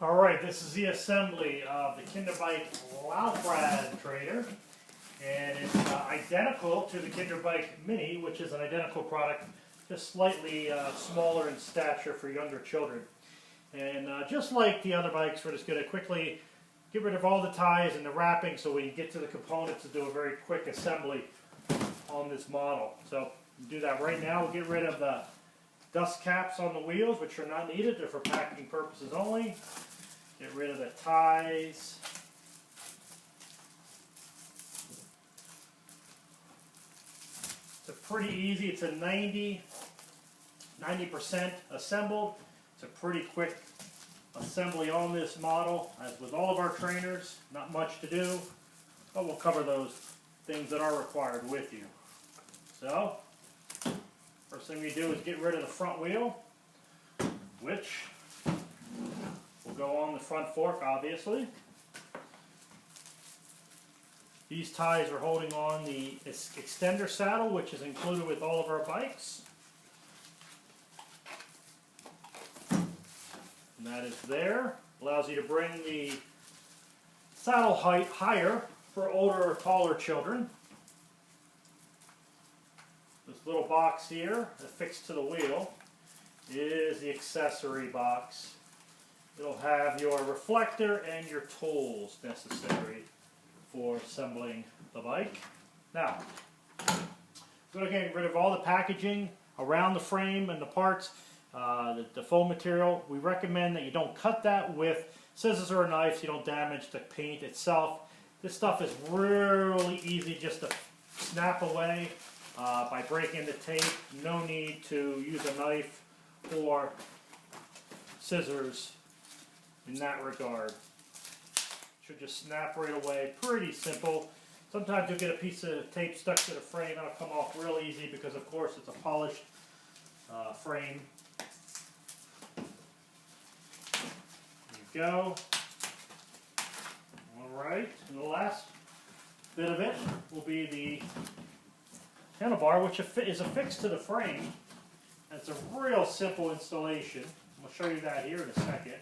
Alright, this is the assembly of the KinderBike Laufrad trailer, and it's identical to the KinderBike Mini, which is an identical product, just slightly smaller in stature for younger children. And just like the other bikes, we're just going to quickly get rid of all the ties and the wrapping so we can get to the components and do a very quick assembly on this model. So we'll do that right now. We'll get rid of the dust caps on the wheels, which are not needed. They're for packing purposes only. Get rid of the ties. It's pretty easy. It's a 90% assembled. It's a pretty quick assembly on this model. As with all of our trainers, not much to do, but we'll cover those things that are required with you. So, first thing we do is get rid of the front wheel, which will go on the front fork, obviously. These ties are holding on the extender saddle, which is included with all of our bikes. And that is there. Allows you to bring the saddle height higher for older or taller children. This little box here, affixed to the wheel, is the accessory box. It'll have your reflector and your tools necessary for assembling the bike. Now, we're going to get rid of all the packaging around the frame and the parts, the foam material. We recommend that you don't cut that with scissors or a knife so you don't damage the paint itself. This stuff is really easy just to snap away by breaking the tape. No need to use a knife or scissors in that regard. Should just snap right away. Pretty simple. Sometimes you'll get a piece of tape stuck to the frame. That'll come off real easy because, of course, it's a polished frame. There you go. Alright, and the last bit of it will be the handlebar, which is affixed to the frame. And it's a real simple installation. I'll show you that here in a second.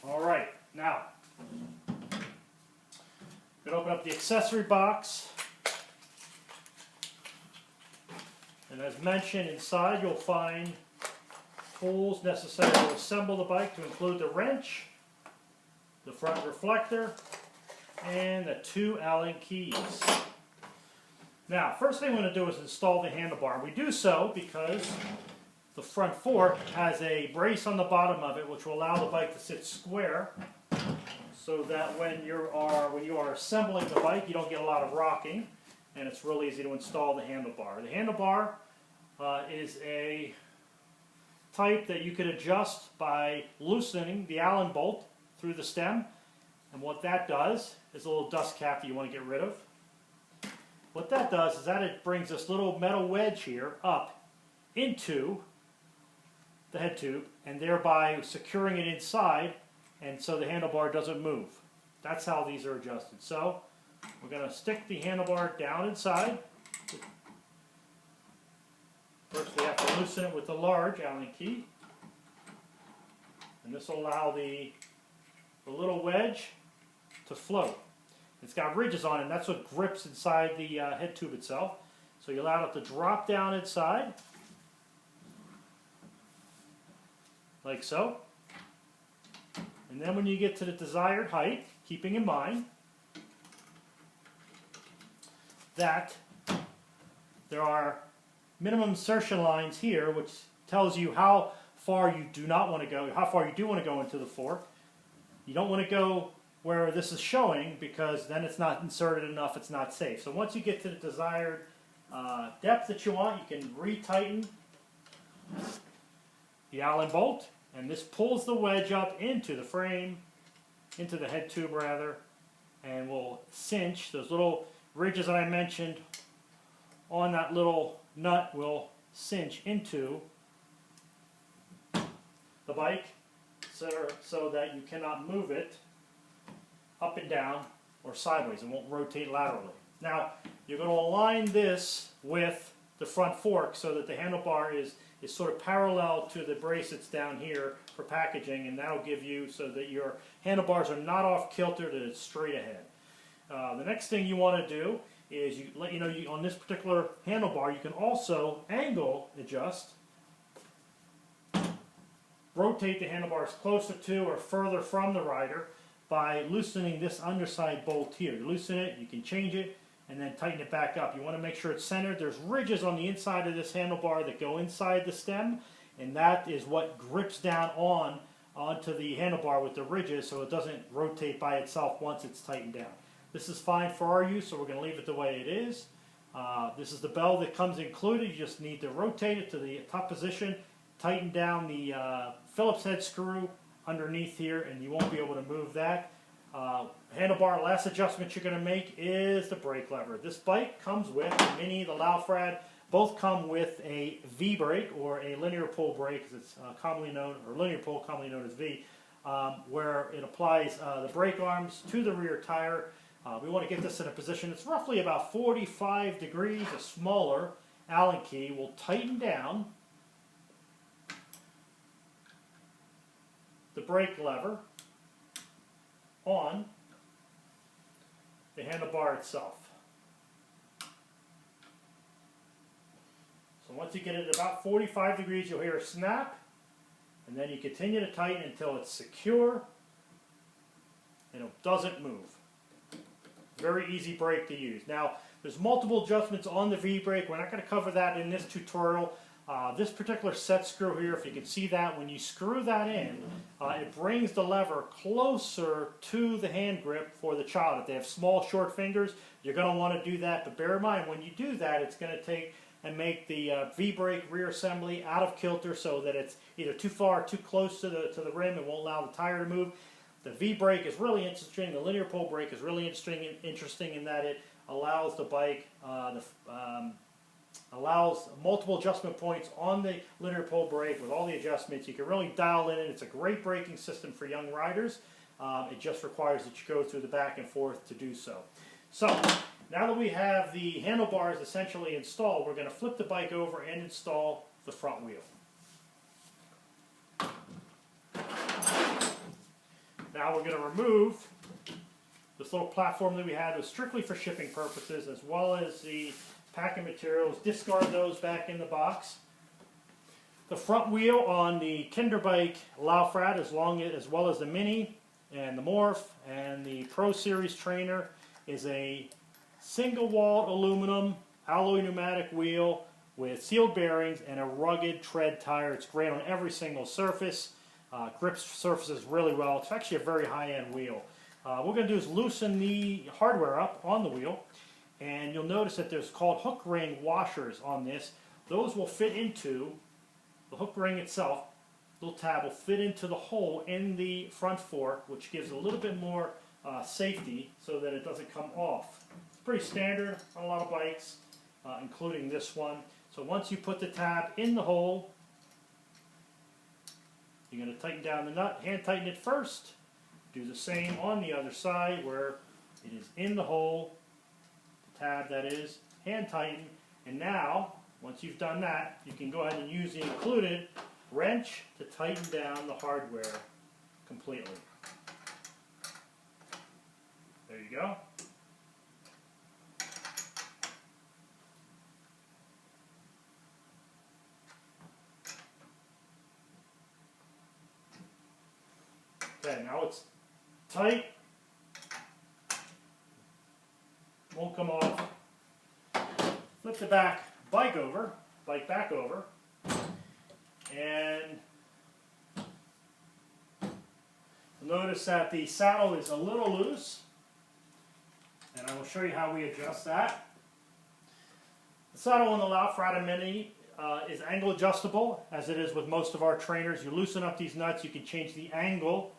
Alright, now, I'm going to open up the accessory box. And as mentioned, inside you'll find tools necessary to assemble the bike, to include the wrench, the front reflector, and the 2 Allen keys. Now, first thing I'm going to do is install the handlebar. We do so because the front fork has a brace on the bottom of it, which will allow the bike to sit square, so that when you are assembling the bike, you don't get a lot of rocking, and it's real easy to install the handlebar. The handlebar is a type that you can adjust by loosening the Allen bolt through the stem, and what that does is a little dust cap that you want to get rid of. What that does is that it brings this little metal wedge here up into the head tube, and thereby securing it inside, and so the handlebar doesn't move. That's how these are adjusted. So we're going to stick the handlebar down inside. First we have to loosen it with the large Allen key, and this will allow the little wedge to float. It's got ridges on it, and that's what grips inside the head tube itself. So you allow it to drop down inside, like so. And then when you get to the desired height, keeping in mind that there are minimum insertion lines here, which tells you how far you do not want to go, how far you do want to go into the fork. You don't want to go where this is showing, because then it's not inserted enough, it's not safe. So once you get to the desired depth that you want, you can retighten the Allen bolt, and this pulls the wedge up into the frame, into the head tube rather, and will cinch. Those little ridges that I mentioned on that little nut will cinch into the bike so that you cannot move it up and down or sideways. It won't rotate laterally. Now, you're going to align this with the front fork so that the handlebar is sort of parallel to the brace that's down here for packaging, and that'll give you so that your handlebars are not off kilter, that it's straight ahead. The next thing you want to do is on this particular handlebar, you can also angle adjust. Rotate the handlebars closer to or further from the rider by loosening this underside bolt here. You loosen it, you can change it, and then tighten it back up. You want to make sure it's centered. There's ridges on the inside of this handlebar that go inside the stem, and that is what grips down onto the handlebar with the ridges so it doesn't rotate by itself once it's tightened down. This is fine for our use, so we're going to leave it the way it is. This is the bell that comes included. You just need to rotate it to the top position, tighten down the Phillips head screw underneath here, and you won't be able to move that. Handlebar, last adjustment you're going to make is the brake lever. This bike comes with the Mini, the Laufrad, both come with a V brake or a linear pull brake, as it's commonly known, or linear pull, commonly known as V, where it applies the brake arms to the rear tire. We want to get this in a position that's roughly about 45 degrees. A smaller Allen key will tighten down the brake lever on the handlebar itself. So once you get it at about 45 degrees, you'll hear a snap, and then you continue to tighten until it's secure and it doesn't move. Very easy brake to use. Now, there's multiple adjustments on the V-brake. We're not going to cover that in this tutorial. This particular set screw here, if you can see that, when you screw that in, it brings the lever closer to the hand grip for the child. If they have small, short fingers, you're going to want to do that. But bear in mind, when you do that, it's going to take and make the V-brake rear assembly out of kilter so that it's either too far or too close to the rim. It won't allow the tire to move. The V-brake is really interesting. The linear pull brake is really interesting in that it allows the bike, allows multiple adjustment points on the linear pull brake with all the adjustments. You can really dial in it. It's a great braking system for young riders. It just requires that you go through the back and forth to do so. So, now that we have the handlebars essentially installed, we're going to flip the bike over and install the front wheel. Now we're going to remove this little platform that we had. It was strictly for shipping purposes, as well as the packing materials. Discard those back in the box. The front wheel on the KinderBike Laufrad, as well as the Mini and the Morph and the Pro Series trainer, is a single-walled aluminum alloy pneumatic wheel with sealed bearings and a rugged tread tire. It's great on every single surface. Grips surfaces really well. It's actually a very high-end wheel. What we're going to do is loosen the hardware up on the wheel, and you'll notice that there's called hook ring washers on this. Those will fit into the hook ring itself. Little tab will fit into the hole in the front fork, which gives a little bit more safety so that it doesn't come off. It's pretty standard on a lot of bikes, including this one. So once you put the tab in the hole, you're going to tighten down the nut, hand tighten it first. Do the same on the other side where it is in the hole, the tab that is, hand tighten. And now, once you've done that, you can go ahead and use the included wrench to tighten down the hardware completely. There you go. Okay, now it's tight. Won't come off. Flip the bike back over, and notice that the saddle is a little loose, and I will show you how we adjust that. The saddle on the Laufrad Mini is angle adjustable, as it is with most of our trainers. You loosen up these nuts, you can change the angle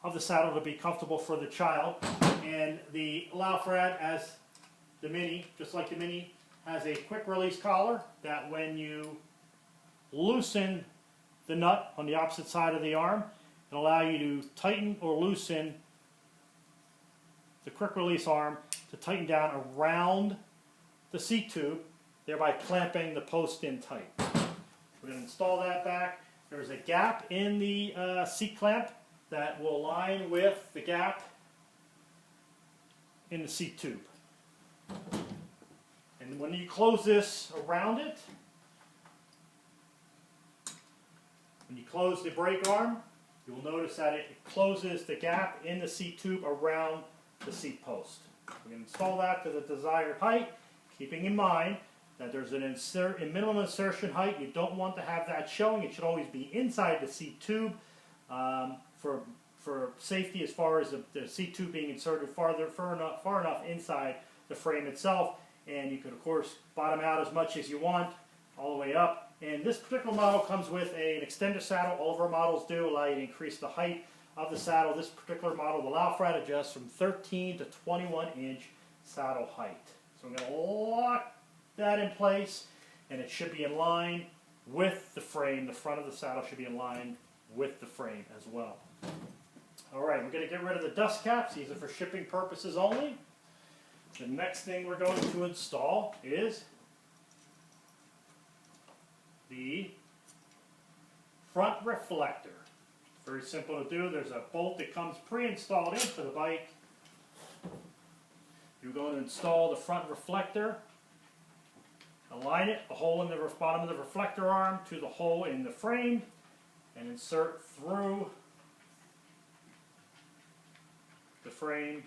of the saddle to be comfortable for the child. And the Laufrad, as the Mini, just like the Mini, has a quick release collar that when you loosen the nut on the opposite side of the arm, it'll allow you to tighten or loosen the quick release arm to tighten down around the seat tube, thereby clamping the post in tight. We're going to install that back. There's a gap in the seat clamp that will align with the gap in the seat tube. And when you close this around it, when you close the brake arm, you will notice that it closes the gap in the seat tube around the seat post. We're going to install that to the desired height, keeping in mind that there's a minimum insertion height. You don't want to have that showing. It should always be inside the seat tube for safety, as far as the seat tube being inserted far enough inside the frame itself. And you can, of course, bottom out as much as you want, all the way up. And this particular model comes with an extender saddle. All of our models do allow you to increase the height of the saddle. This particular model, the Laufrad, adjusts from 13 to 21-inch saddle height. So I'm going to lock that in place, and it should be in line with the frame. The front of the saddle should be in line with the frame as well. All right, we're going to get rid of the dust caps. These are for shipping purposes only. The next thing we're going to install is the front reflector. Very simple to do. There's a bolt that comes pre-installed into the bike. You're going to install the front reflector, align it, the hole in the bottom of the reflector arm to the hole in the frame, and insert through the frame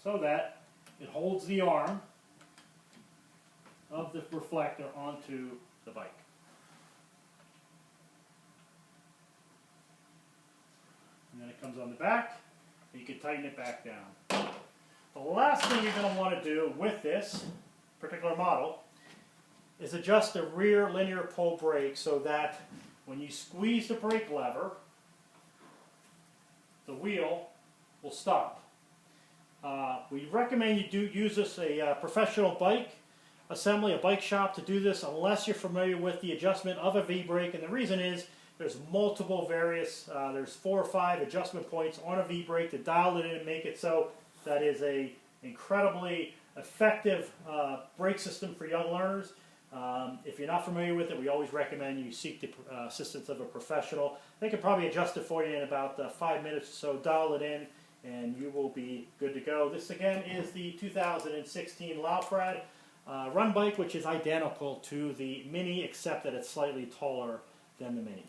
so that it holds the arm of the reflector onto the bike. And then it comes on the back, and you can tighten it back down. The last thing you're going to want to do with this particular model is adjust the rear linear pull brake so that when you squeeze the brake lever, the wheel will stop. We recommend you do use this a professional bike assembly, a bike shop, to do this unless you're familiar with the adjustment of a V-brake. And the reason is there's multiple various, there's 4 or 5 adjustment points on a V-brake to dial it in and make it so that is a incredibly effective brake system for young learners. If you're not familiar with it, we always recommend you seek the assistance of a professional. They can probably adjust it for you in about 5 minutes or so. Dial it in, and you will be good to go. This again is the 2016 Laufrad run bike, which is identical to the Mini, except that it's slightly taller than the Mini.